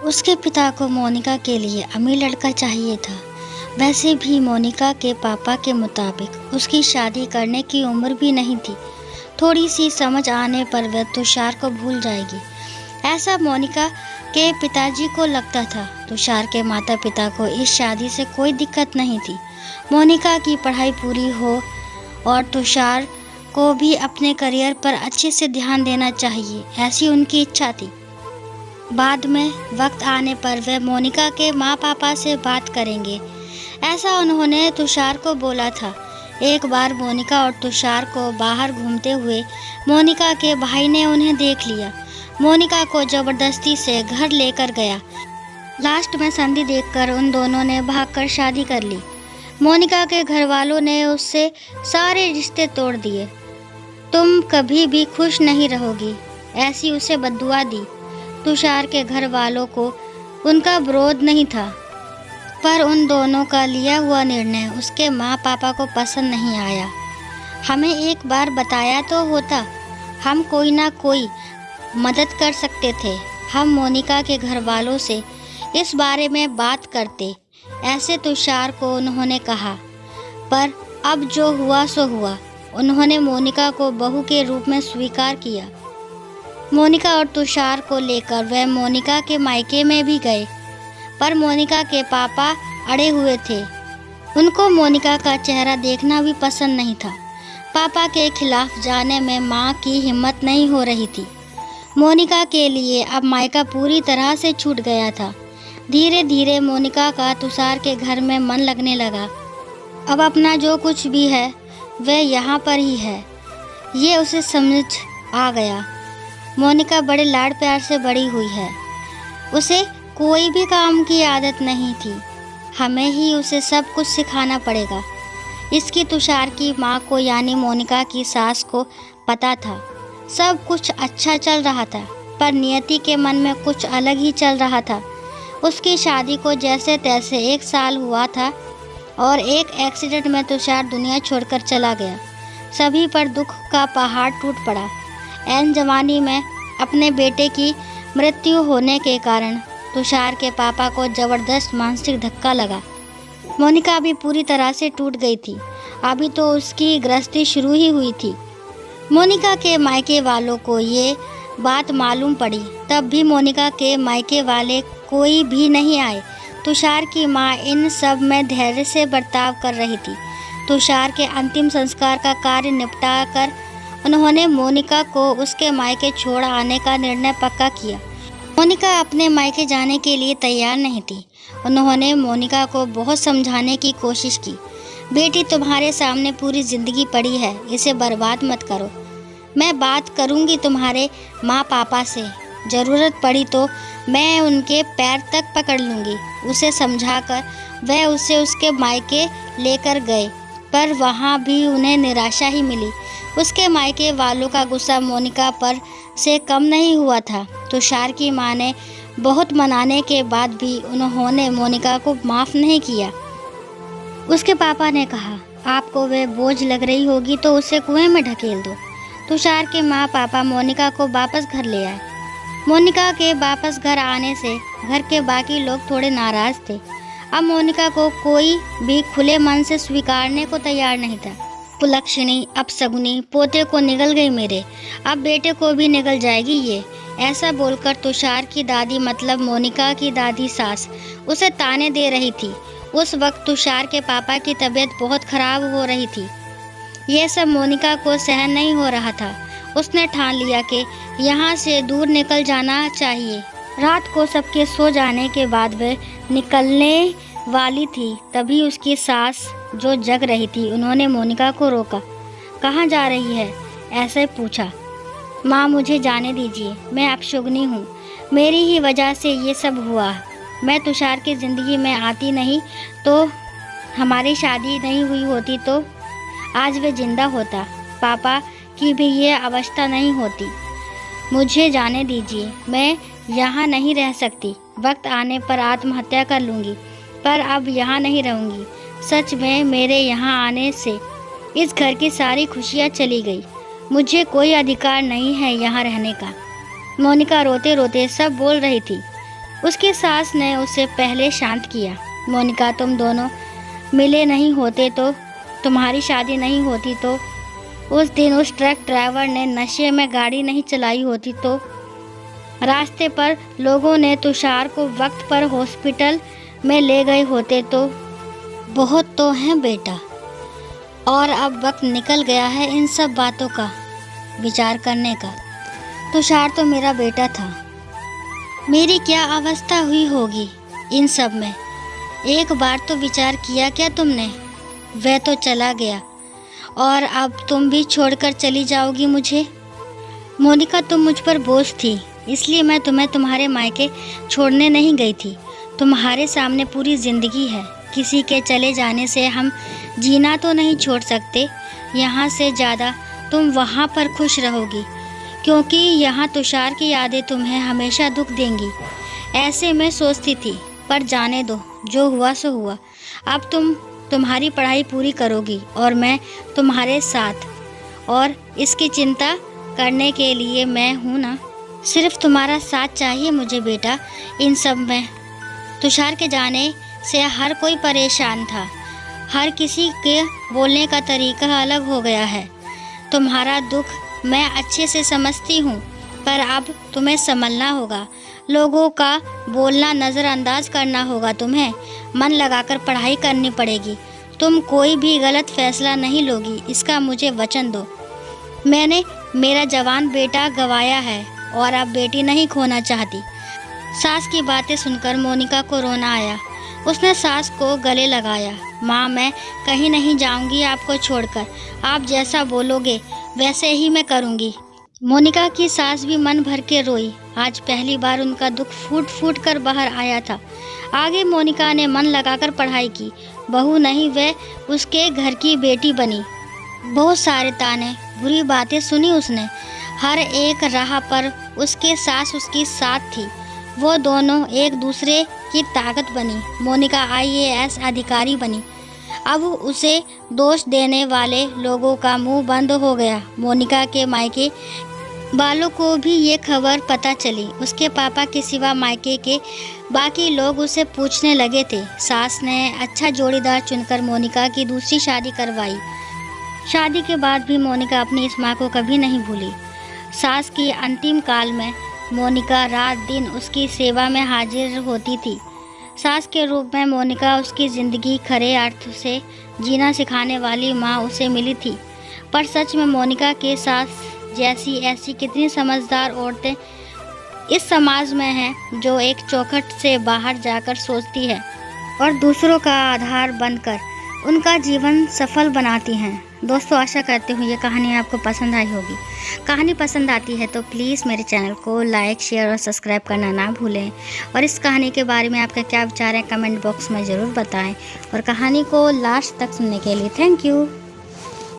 उसके पिता को मोनिका के लिए अमीर लड़का चाहिए था। वैसे भी मोनिका के पापा के मुताबिक उसकी शादी करने की उम्र भी नहीं थी। थोड़ी सी समझ आने पर वह तुषार को भूल जाएगी, ऐसा मोनिका के पिताजी को लगता था। तुषार के माता पिता को इस शादी से कोई दिक्कत नहीं थी। मोनिका की पढ़ाई पूरी हो और तुषार को भी अपने करियर पर अच्छे से ध्यान देना चाहिए, ऐसी उनकी इच्छा थी। बाद में वक्त आने पर वे मोनिका के माँ पापा से बात करेंगे, ऐसा उन्होंने तुषार को बोला था। एक बार मोनिका और तुषार को बाहर घूमते हुए मोनिका के भाई ने उन्हें देख लिया। मोनिका को जबरदस्ती से घर लेकर गया। लास्ट में संधि देखकर उन दोनों ने भागकर शादी कर ली। मोनिका के घर वालों ने उससे सारे रिश्ते तोड़ दिए। तुम कभी भी खुश नहीं रहोगी, ऐसी उसे बद्दुआ दी। तुषार के घर वालों को उनका विरोध नहीं था, पर उन दोनों का लिया हुआ निर्णय उसके माँ पापा को पसंद नहीं आया। हमें एक बार बताया तो होता, हम कोई ना कोई मदद कर सकते थे। हम मोनिका के घर वालों से इस बारे में बात करते, ऐसे तुषार को उन्होंने कहा। पर अब जो हुआ सो हुआ। उन्होंने मोनिका को बहू के रूप में स्वीकार किया। मोनिका और तुषार को लेकर वह मोनिका के मायके में भी गए, पर मोनिका के पापा अड़े हुए थे। उनको मोनिका का चेहरा देखना भी पसंद नहीं था। पापा के खिलाफ जाने में माँ की हिम्मत नहीं हो रही थी। मोनिका के लिए अब मायका पूरी तरह से छूट गया था। धीरे धीरे मोनिका का तुषार के घर में मन लगने लगा। अब अपना जो कुछ भी है वह यहाँ पर ही है, ये उसे समझ आ गया। मोनिका बड़े लाड प्यार से बड़ी हुई है। उसे कोई भी काम की आदत नहीं थी। हमें ही उसे सब कुछ सिखाना पड़ेगा। इसकी तुषार की माँ को यानी मोनिका की सास को पता था। सब कुछ अच्छा चल रहा था, पर नियति के मन में कुछ अलग ही चल रहा था। उसकी शादी को जैसे तैसे 1 साल हुआ था और एक एक्सीडेंट में तुषार दुनिया छोड़कर चला गया। सभी पर दुख का पहाड़ टूट पड़ा। ऐन जवानी में अपने बेटे की मृत्यु होने के कारण तुषार के पापा को जबरदस्त मानसिक धक्का लगा। मोनिका अभी पूरी तरह से टूट गई थी। अभी तो उसकी गृहस्थी शुरू ही हुई थी। मोनिका के मायके वालों को ये बात मालूम पड़ी, तब भी मोनिका के मायके वाले कोई भी नहीं आए। तुषार की माँ इन सब में धैर्य से बर्ताव कर रही थी। तुषार के अंतिम संस्कार का कार्य निपटा कर उन्होंने मोनिका को उसके मायके छोड़ आने का निर्णय पक्का किया। मोनिका अपने मायके जाने के लिए तैयार नहीं थी। उन्होंने मोनिका को बहुत समझाने की कोशिश की। बेटी, तुम्हारे सामने पूरी ज़िंदगी पड़ी है, इसे बर्बाद मत करो। मैं बात करूंगी तुम्हारे माँ पापा से, ज़रूरत पड़ी तो मैं उनके पैर तक पकड़ लूँगी। उसे समझाकर वह उसे उसके मायके लेकर गए, पर वहाँ भी उन्हें निराशा ही मिली। उसके मायके वालों का गुस्सा मोनिका पर से कम नहीं हुआ था। तुषार की माँ ने बहुत मनाने के बाद भी उन्होंने मोनिका को माफ़ नहीं किया। उसके पापा ने कहा, आपको वह बोझ लग रही होगी तो उसे कुएं में ढकेल दो। तुषार के माँ पापा मोनिका को वापस घर ले आए। मोनिका के वापस घर आने से घर के बाकी लोग थोड़े नाराज़ थे। अब मोनिका को कोई भी खुले मन से स्वीकारने को तैयार नहीं था। कुलक्षणी, अपशगुनी, पोते को निगल गई मेरे, अब बेटे को भी निगल जाएगी ये, ऐसा बोलकर तुषार की दादी मतलब मोनिका की दादी सास उसे ताने दे रही थी। उस वक्त तुषार के पापा की तबीयत बहुत ख़राब हो रही थी। ये सब मोनिका को सहन नहीं हो रहा था। उसने ठान लिया कि यहाँ से दूर निकल जाना चाहिए। रात को सबके सो जाने के बाद वह निकलने वाली थी, तभी उसकी सास जो जग रही थी उन्होंने मोनिका को रोका। कहाँ जा रही है, ऐसे पूछा। माँ, मुझे जाने दीजिए, मैं अपशगुनी हूँ, मेरी ही वजह से ये सब हुआ। मैं तुषार की ज़िंदगी में आती नहीं तो हमारी शादी नहीं हुई होती तो आज वे जिंदा होता। पापा की भी ये अवस्था नहीं होती। मुझे जाने दीजिए, मैं यहाँ नहीं रह सकती। वक्त आने पर आत्महत्या कर लूँगी, पर अब यहाँ नहीं रहूँगी। सच में मेरे यहाँ आने से इस घर की सारी खुशियाँ चली गई। मुझे कोई अधिकार नहीं है यहाँ रहने का। मोनिका रोते रोते सब बोल रही थी। उसकी सास ने उसे पहले शांत किया। मोनिका, तुम दोनों मिले नहीं होते तो, तुम्हारी शादी नहीं होती तो, उस दिन उस ट्रक ड्राइवर ने नशे में गाड़ी नहीं चलाई होती तो, रास्ते पर लोगों ने तुषार को वक्त पर हॉस्पिटल में ले गए होते तो। बहुत तो है बेटा, और अब वक्त निकल गया है इन सब बातों का विचार करने का। तुषार तो मेरा बेटा था। मेरी क्या अवस्था हुई होगी इन सब में, एक बार तो विचार किया क्या तुमने? वह तो चला गया और अब तुम भी छोड़कर चली जाओगी मुझे। मोनिका, तुम मुझ पर बोझ थी, इसलिए मैं तुम्हें तुम्हारे मायके छोड़ने नहीं गई थी। तुम्हारे सामने पूरी ज़िंदगी है। किसी के चले जाने से हम जीना तो नहीं छोड़ सकते। यहाँ से ज़्यादा तुम वहाँ पर खुश रहोगी, क्योंकि यहाँ तुषार की यादें तुम्हें हमेशा दुख देंगी। ऐसे मैं सोचती थी, पर जाने दो, जो हुआ सो हुआ। अब तुम्हारी पढ़ाई पूरी करोगी और मैं तुम्हारे साथ, और इसकी चिंता करने के लिए मैं हूँ ना। सिर्फ तुम्हारा साथ चाहिए मुझे बेटा इन सब में। तुषार के जाने से हर कोई परेशान था, हर किसी के बोलने का तरीका अलग हो गया है। तुम्हारा दुख मैं अच्छे से समझती हूँ, पर अब तुम्हें संभलना होगा। लोगों का बोलना नज़रअंदाज करना होगा। तुम्हें मन लगाकर पढ़ाई करनी पड़ेगी। तुम कोई भी गलत फैसला नहीं लोगी, इसका मुझे वचन दो। मैंने मेरा जवान बेटा गंवाया है और अब बेटी नहीं खोना चाहती। सास की बातें सुनकर मोनिका को रोना आया। उसने सास को गले लगाया। माँ, मैं कहीं नहीं जाऊंगी आपको छोड़कर। आप जैसा बोलोगे वैसे ही मैं करूंगी। मोनिका की सास भी मन भर के रोई। आज पहली बार उनका दुख फूट फूट कर बाहर आया था। आगे मोनिका ने मन लगाकर पढ़ाई की। बहू नहीं, वह उसके घर की बेटी बनी। बहुत सारे ताने, बुरी बातें सुनी उसने। हर एक राह पर उसके सास उसकी साथ थी। वो दोनों एक दूसरे की ताकत बनी। मोनिका IAS अधिकारी बनी। अब उसे दोष देने वाले लोगों का मुंह बंद हो गया। मोनिका के मायके वालों को भी ये खबर पता चली। उसके पापा के सिवा मायके के बाकी लोग उसे पूछने लगे थे। सास ने अच्छा जोड़ीदार चुनकर मोनिका की दूसरी शादी करवाई। शादी के बाद भी मोनिका अपनी इस माँ को कभी नहीं भूली। सास की अंतिम काल में मोनिका रात दिन उसकी सेवा में हाजिर होती थी। सास के रूप में मोनिका उसकी ज़िंदगी खरे अर्थ से जीना सिखाने वाली माँ उसे मिली थी। पर सच में मोनिका के सास जैसी ऐसी कितनी समझदार औरतें इस समाज में हैं, जो एक चौखट से बाहर जाकर सोचती है और दूसरों का आधार बनकर उनका जीवन सफल बनाती हैं। दोस्तों, आशा करती हूँ ये कहानी आपको पसंद आई होगी। कहानी पसंद आती है तो प्लीज़ मेरे चैनल को लाइक, शेयर और सब्सक्राइब करना ना भूलें। और इस कहानी के बारे में आपका क्या विचार है कमेंट बॉक्स में ज़रूर बताएं। और कहानी को लास्ट तक सुनने के लिए थैंक यू।